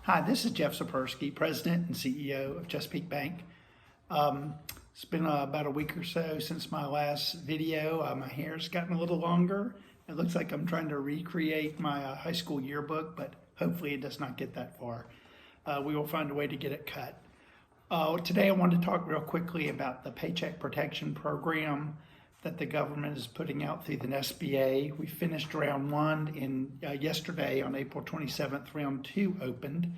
Hi, this is Jeff Sapersky, President and CEO of Chesapeake Bank. It's been about a week or so since my last video. My hair's gotten a little longer. It looks like I'm trying to recreate my high school yearbook, but hopefully it does not get that far. We will find a way to get it cut. Today I wanted to talk real quickly about the Paycheck Protection Program that the government is putting out through the SBA. We finished round one yesterday on April 27th, round two opened.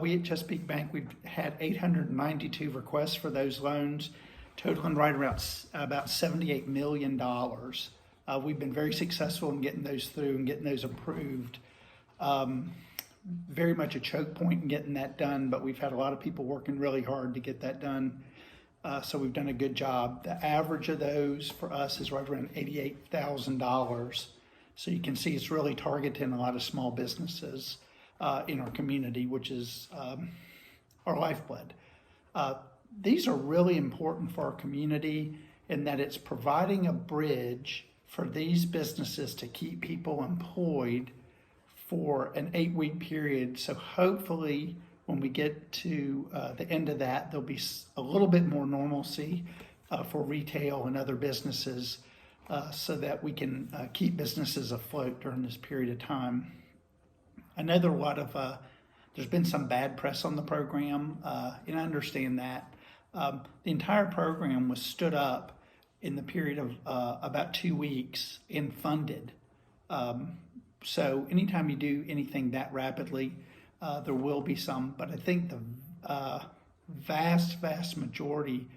We at Chesapeake Bank, we've had 892 requests for those loans, totaling right around about $78 million. We've been very successful in getting those through and getting those approved. Very much a choke point in getting that done, but we've had a lot of people working really hard to get that done. So we've done a good job. The average of those for us is right around $88,000. So you can see it's really targeting a lot of small businesses in our community, which is our lifeblood. These are really important for our community in that it's providing a bridge for these businesses to keep people employed for an 8-week period. So hopefully when we get to the end of that, there'll be a little bit more normalcy for retail and other businesses so that we can keep businesses afloat during this period of time. I know there's been some bad press on the program, and I understand that. The entire program was stood up in the period of about 2 weeks and funded. So anytime you do anything that rapidly, there will be some, but I think the vast majority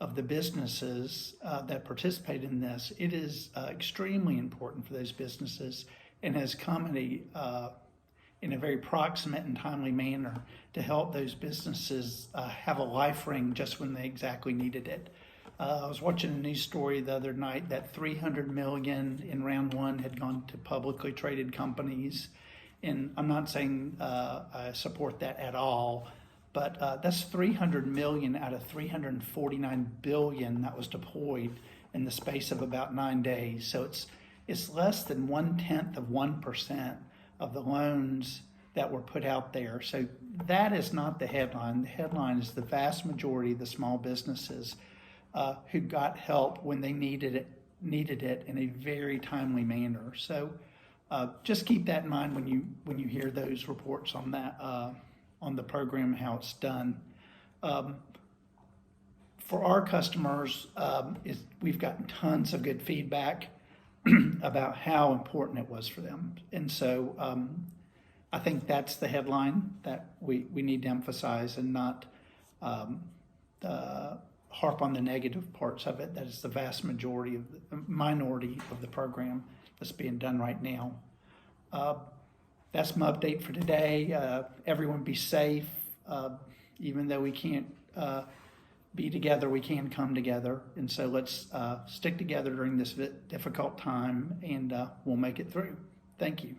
of the businesses that participate in this, it is extremely important for those businesses and has come in a very proximate and timely manner to help those businesses have a life ring just when they exactly needed it. I was watching a news story the other night that $300 million in round one had gone to publicly traded companies. And I'm not saying I support that at all, but that's $300 million out of $349 billion that was deployed in the space of about 9 days. So it's less than 0.1% of the loans that were put out there. So that is not the headline. The headline is the vast majority of the small businesses who got help when they needed it in a very timely manner. So just keep that in mind when you hear those reports on that on the program, how it's done. For our customers, we've gotten tons of good feedback about how important it was for them, and so I think that's the headline that we need to emphasize and not harp on the negative parts of it. That is the vast majority of the minority of the program that's being done right now. That's my update for today. Everyone be safe. Even though we can't be together, we can come together. And so let's stick together during this difficult time, and we'll make it through. Thank you.